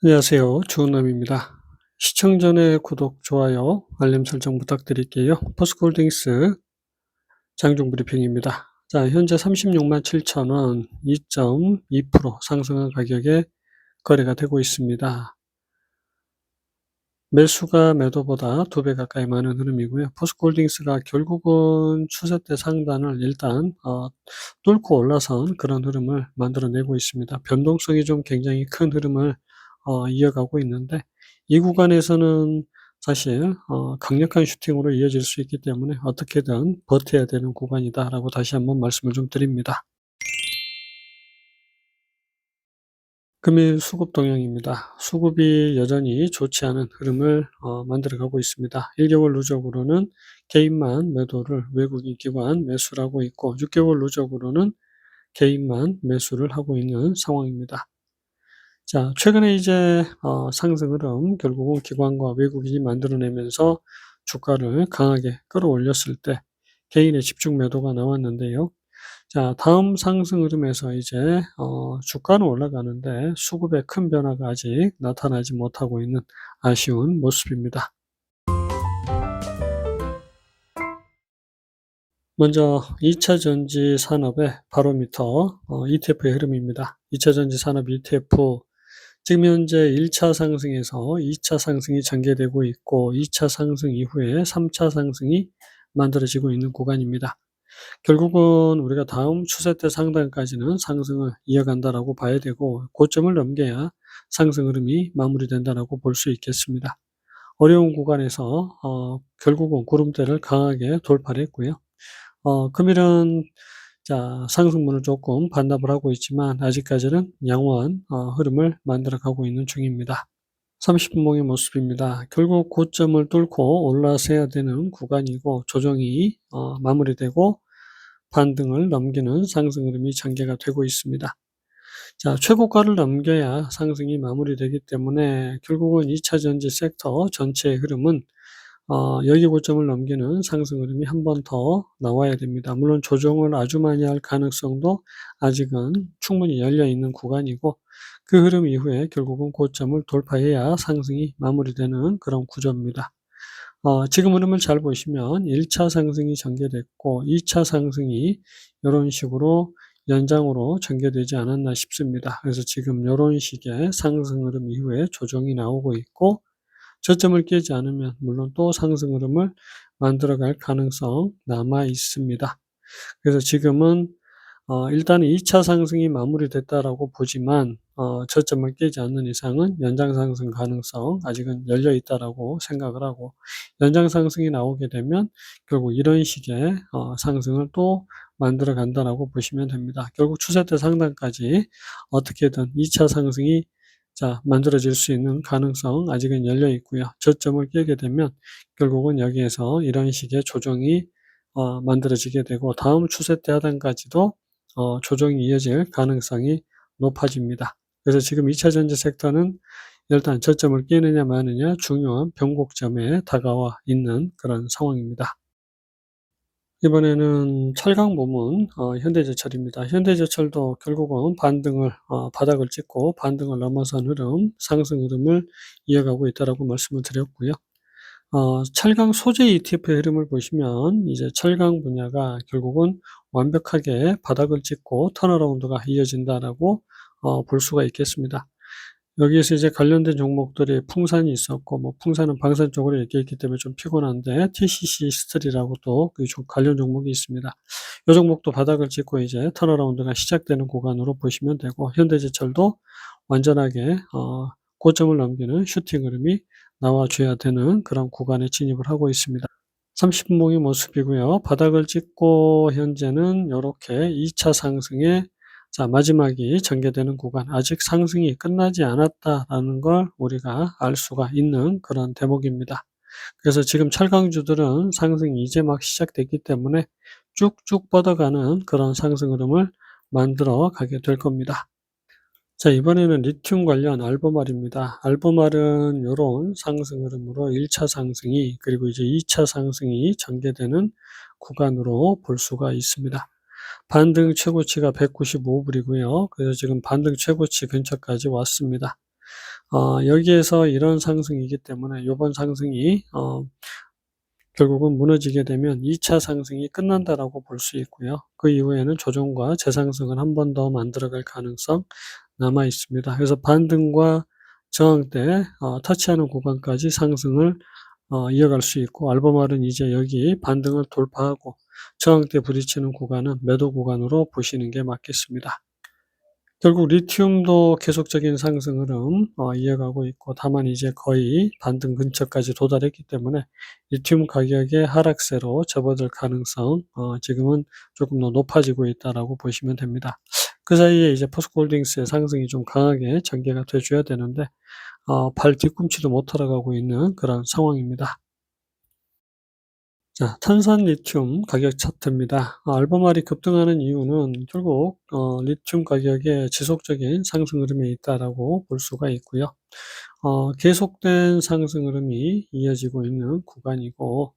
안녕하세요. 주은남입니다. 시청 전에 구독, 좋아요, 알림 설정 부탁드릴게요. 포스코홀딩스 장중 브리핑입니다. 자, 현재 36만 7천 원, 2.2% 상승한 가격에 거래가 되고 있습니다. 매수가 매도보다 2배 가까이 많은 흐름이고요. 포스코홀딩스가 결국은 추세대 상단을 일단 뚫고 올라선 그런 흐름을 만들어내고 있습니다. 변동성이 좀 굉장히 큰 흐름을 이어가고 있는데, 이 구간에서는 사실 강력한 슈팅으로 이어질 수 있기 때문에 어떻게든 버텨야 되는 구간이다라고 다시 한번 말씀을 좀 드립니다. 금일 수급 동향입니다. 수급이 여전히 좋지 않은 흐름을 만들어가고 있습니다. 1개월 누적으로는 개인만 매도를 외국인 기관 매수를 하고 있고, 6개월 누적으로는 개인만 매수를 하고 있는 상황입니다. 자, 최근에 이제 상승 흐름 결국은 기관과 외국인이 만들어내면서 주가를 강하게 끌어올렸을 때 개인의 집중 매도가 나왔는데요. 자, 다음 상승 흐름에서 이제 주가는 올라가는데 수급에 큰 변화가 아직 나타나지 못하고 있는 아쉬운 모습입니다. 먼저 2차 전지 산업의 바로미터 ETF의 흐름입니다. 2차 전지 산업 ETF, 지금 현재 1차 상승에서 2차 상승이 전개되고 있고, 2차 상승 이후에 3차 상승이 만들어지고 있는 구간입니다. 결국은 우리가 다음 추세대 상단까지는 상승을 이어간다라고 봐야 되고, 고점을 넘겨야 상승 흐름이 마무리된다라고 볼 수 있겠습니다. 어려운 구간에서 결국은 구름대를 강하게 돌파를 했고요. 금일은 상승분을 조금 반납을 하고 있지만 아직까지는 양호한 흐름을 만들어가고 있는 중입니다. 30분봉의 모습입니다. 결국 고점을 뚫고 올라서야 되는 구간이고, 조정이 마무리되고 반등을 넘기는 상승 흐름이 전개가 되고 있습니다. 자, 최고가를 넘겨야 상승이 마무리되기 때문에 결국은 2차 전지 섹터 전체의 흐름은 여기 고점을 넘기는 상승 흐름이 한 번 더 나와야 됩니다. 물론 조정을 아주 많이 할 가능성도 아직은 충분히 열려 있는 구간이고, 그 흐름 이후에 결국은 고점을 돌파해야 상승이 마무리되는 그런 구조입니다. 지금 흐름을 잘 보시면 1차 상승이 전개됐고 2차 상승이 이런 식으로 연장으로 전개되지 않았나 싶습니다. 그래서 지금 이런 식의 상승 흐름 이후에 조정이 나오고 있고, 저점을 깨지 않으면 물론 또 상승 흐름을 만들어갈 가능성 남아 있습니다. 그래서 지금은 일단은 2차 상승이 마무리됐다라고 보지만 저점을 깨지 않는 이상은 연장 상승 가능성 아직은 열려 있다라고 생각을 하고, 연장 상승이 나오게 되면 결국 이런 식의 상승을 또 만들어 간다라고 보시면 됩니다. 결국 추세대 상단까지 어떻게든 2차 상승이 만들어질 수 있는 가능성 아직은 열려 있고요. 저점을 깨게 되면 결국은 여기에서 이런 식의 조정이 만들어지게 되고, 다음 추세대 하단까지도 조정이 이어질 가능성이 높아집니다. 그래서 지금 2차 전지 섹터는 일단 저점을 깨느냐 마느냐 중요한 변곡점에 다가와 있는 그런 상황입니다. 이번에는 철강 부문 현대제철입니다. 현대제철도 결국은 반등을 바닥을 찍고 반등을 넘어선 흐름, 상승 흐름을 이어가고 있다라고 말씀을 드렸고요. 철강 소재 ETF의 흐름을 보시면 이제 철강 분야가 결국은 완벽하게 바닥을 찍고 턴어라운드가 이어진다라고 볼 수가 있겠습니다. 여기에서 이제 관련된 종목들이 풍산이 있었고, 풍산은 방산 쪽으로 이렇게 있기 때문에 좀 피곤한데, TCC 스틸이라고 또 그 관련 종목이 있습니다. 이 종목도 바닥을 찍고 이제 턴어라운드가 시작되는 구간으로 보시면 되고, 현대제철도 완전하게 고점을 넘기는 슈팅 흐름이 나와줘야 되는 그런 구간에 진입을 하고 있습니다. 30분봉의 모습이고요. 바닥을 찍고 현재는 이렇게 2차 상승에 마지막이 전개되는 구간, 아직 상승이 끝나지 않았다라는 걸 우리가 알 수가 있는 그런 대목입니다. 그래서 지금 철강주들은 상승이 이제 막 시작됐기 때문에 쭉쭉 뻗어가는 그런 상승 흐름을 만들어 가게 될 겁니다. 자, 이번에는 리튬 관련 알보말입니다. 알보말은 요런 상승 흐름으로 1차 상승이, 그리고 이제 2차 상승이 전개되는 구간으로 볼 수가 있습니다. 반등 최고치가 195불이고요. 그래서 지금 반등 최고치 근처까지 왔습니다. 여기에서 이런 상승이기 때문에 요번 상승이 결국은 무너지게 되면 2차 상승이 끝난다라고 볼 수 있고요. 그 이후에는 조정과 재상승을 한 번 더 만들어갈 가능성 남아 있습니다. 그래서 반등과 저항대 터치하는 구간까지 상승을 이어갈 수 있고, 알보말은 이제 여기 반등을 돌파하고 저항대 부딪히는 구간은 매도 구간으로 보시는 게 맞겠습니다. 결국 리튬도 계속적인 상승 흐름 이어가고 있고, 다만 이제 거의 반등 근처까지 도달했기 때문에 리튬 가격의 하락세로 접어들 가능성 지금은 조금 더 높아지고 있다라고 보시면 됩니다. 그 사이에 이제 포스코홀딩스의 상승이 좀 강하게 전개가 돼 줘야 되는데 발 뒤꿈치도 못 따라가고 있는 그런 상황입니다. 자, 탄산 리튬 가격 차트입니다. 알보말이 급등하는 이유는 결국 리튬 가격의 지속적인 상승 흐름에 있다라고 볼 수가 있고요. 계속된 상승 흐름이 이어지고 있는 구간이고,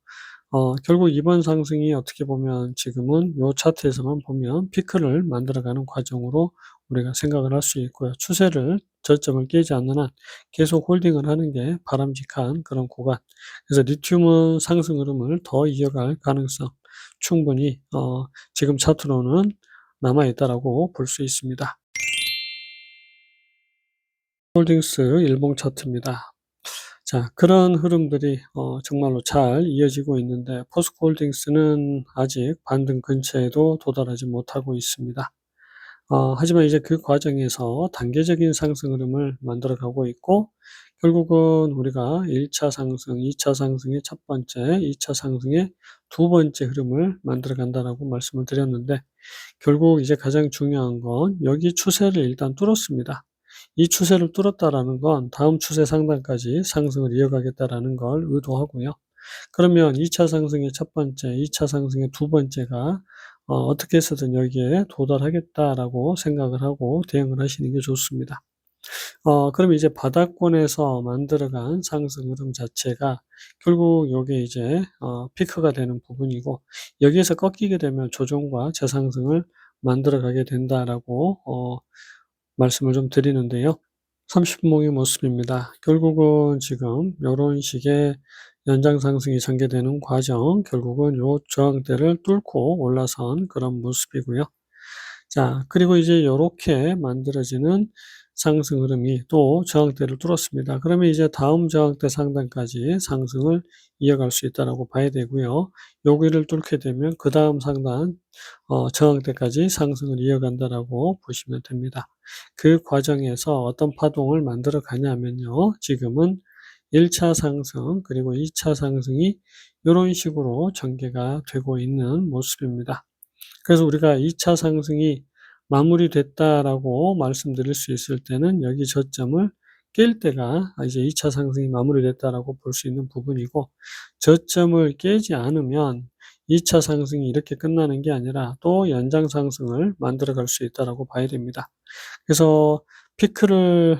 결국 이번 상승이 어떻게 보면 지금은 요 차트에서만 보면 피크를 만들어가는 과정으로 우리가 생각을 할 수 있고요. 추세를 저점을 깨지 않는 한 계속 홀딩을 하는 게 바람직한 그런 구간. 그래서 리튬은 상승 흐름을 더 이어갈 가능성 충분히 지금 차트로는 남아 있다라고 볼 수 있습니다. 홀딩스 일봉 차트입니다. 자, 그런 흐름들이 정말로 잘 이어지고 있는데 포스코홀딩스는 아직 반등 근처에도 도달하지 못하고 있습니다. 하지만 이제 그 과정에서 단계적인 상승 흐름을 만들어 가고 있고, 결국은 우리가 1차 상승, 2차 상승의 첫 번째, 2차 상승의 두 번째 흐름을 만들어 간다라고 말씀을 드렸는데, 결국 이제 가장 중요한 건 여기 추세를 일단 뚫었습니다. 이 추세를 뚫었다라는 건 다음 추세 상단까지 상승을 이어가겠다라는 걸 의도하고요. 그러면 2차 상승의 첫 번째, 2차 상승의 두 번째가 어떻게 해서든 여기에 도달하겠다라고 생각을 하고 대응을 하시는 게 좋습니다. 그럼 이제 바닥권에서 만들어간 상승 흐름 자체가 결국 요게 이제 피크가 되는 부분이고, 여기에서 꺾이게 되면 조정과 재상승을 만들어 가게 된다라고 말씀을 좀 드리는데요. 30분봉의 모습입니다. 결국은 지금 요런 식의 연장 상승이 전개되는 과정, 결국은 요 저항대를 뚫고 올라선 그런 모습이고요. 자, 그리고 이제 요렇게 만들어지는 상승 흐름이 또 저항대를 뚫었습니다. 그러면 이제 다음 저항대 상단까지 상승을 이어갈 수 있다라고 봐야 되고요. 여기를 뚫게 되면 그다음 상단 저항대까지 상승을 이어간다라고 보시면 됩니다. 그 과정에서 어떤 파동을 만들어 가냐면요. 지금은 1차 상승 그리고 2차 상승이 요런 식으로 전개가 되고 있는 모습입니다. 그래서 우리가 2차 상승이 마무리됐다라고 말씀드릴 수 있을 때는 여기 저점을 깰 때가 이제 2차 상승이 마무리됐다라고 볼 수 있는 부분이고, 저점을 깨지 않으면 2차 상승이 이렇게 끝나는 게 아니라 또 연장 상승을 만들어 갈 수 있다라고 봐야 됩니다. 그래서 피크를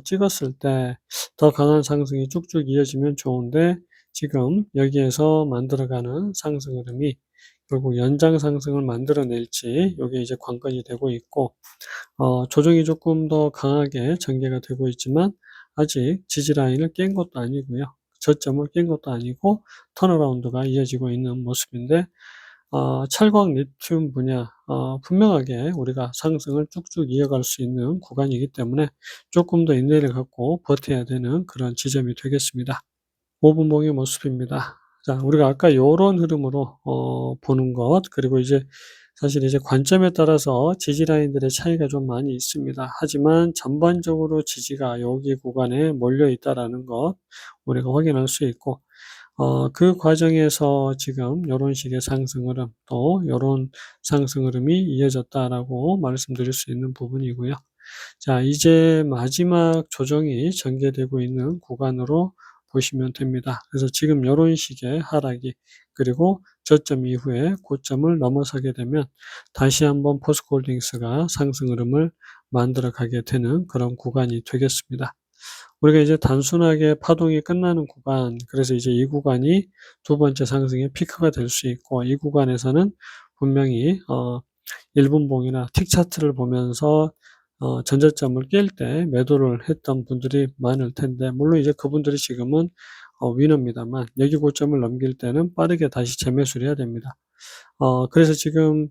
찍었을 때 더 강한 상승이 쭉쭉 이어지면 좋은데, 지금 여기에서 만들어가는 상승 흐름이 결국 연장 상승을 만들어낼지 요게 이제 관건이 되고 있고, 조정이 조금 더 강하게 전개가 되고 있지만 아직 지지 라인을 깬 것도 아니고요. 저점을 깬 것도 아니고 턴어라운드가 이어지고 있는 모습인데, 철광 리튬 분야 분명하게 우리가 상승을 쭉쭉 이어갈 수 있는 구간이기 때문에 조금 더 인내를 갖고 버텨야 되는 그런 지점이 되겠습니다. 5분봉의 모습입니다. 자, 우리가 아까 요런 흐름으로 보는 것, 그리고 이제 사실 이제 관점에 따라서 지지 라인들의 차이가 좀 많이 있습니다. 하지만 전반적으로 지지가 여기 구간에 몰려 있다라는 것 우리가 확인할 수 있고, 그 과정에서 지금 요런 식의 상승 흐름, 또 요런 상승 흐름이 이어졌다라고 말씀드릴 수 있는 부분이고요. 자, 이제 마지막 조정이 전개되고 있는 구간으로 보시면 됩니다. 그래서 지금 요런 식의 하락이, 그리고 저점 이후에 고점을 넘어서게 되면 다시 한번 포스코홀딩스가 상승 흐름을 만들어 가게 되는 그런 구간이 되겠습니다. 우리가 이제 단순하게 파동이 끝나는 구간, 그래서 이제 이 구간이 두 번째 상승의 피크가 될 수 있고, 이 구간에서는 분명히 1분봉이나 틱 차트를 보면서 전저점을 깰 때 매도를 했던 분들이 많을 텐데, 물론 이제 그분들이 지금은 위너입니다만, 여기 고점을 넘길 때는 빠르게 다시 재매수를 해야 됩니다. 그래서 지금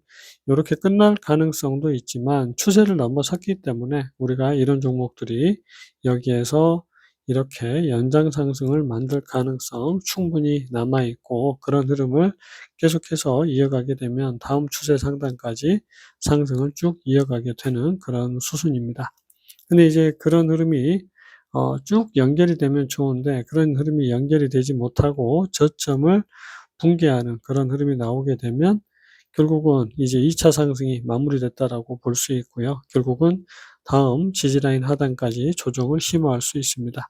요렇게 끝날 가능성도 있지만 추세를 넘어섰기 때문에 우리가 이런 종목들이 여기에서 이렇게 연장 상승을 만들 가능성 충분히 남아 있고, 그런 흐름을 계속해서 이어가게 되면 다음 추세 상단까지 상승을 쭉 이어가게 되는 그런 수순입니다. 근데 이제 그런 흐름이 쭉 연결이 되면 좋은데, 그런 흐름이 연결이 되지 못하고 저점을 붕괴하는 그런 흐름이 나오게 되면 결국은 이제 2차 상승이 마무리됐다라고 볼 수 있고요. 결국은 다음 지지라인 하단까지 조정을 심화할 수 있습니다.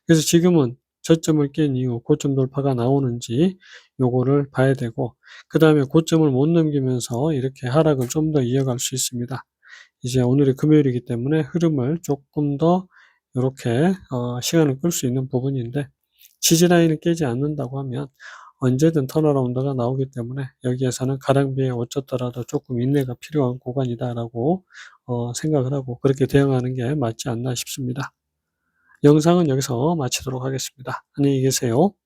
그래서 지금은 저점을 깬 이후 고점 돌파가 나오는지 요거를 봐야 되고, 그다음에 고점을 못 넘기면서 이렇게 하락을 좀 더 이어갈 수 있습니다. 이제 오늘이 금요일이기 때문에 흐름을 조금 더 요렇게 시간을 끌 수 있는 부분인데, 지지라인을 깨지 않는다고 하면 언제든 턴어라운드가 나오기 때문에 여기에서는 가랑비에 옷 젖더라도 조금 인내가 필요한 구간이다라고 생각을 하고 그렇게 대응하는 게 맞지 않나 싶습니다. 영상은 여기서 마치도록 하겠습니다. 안녕히 계세요.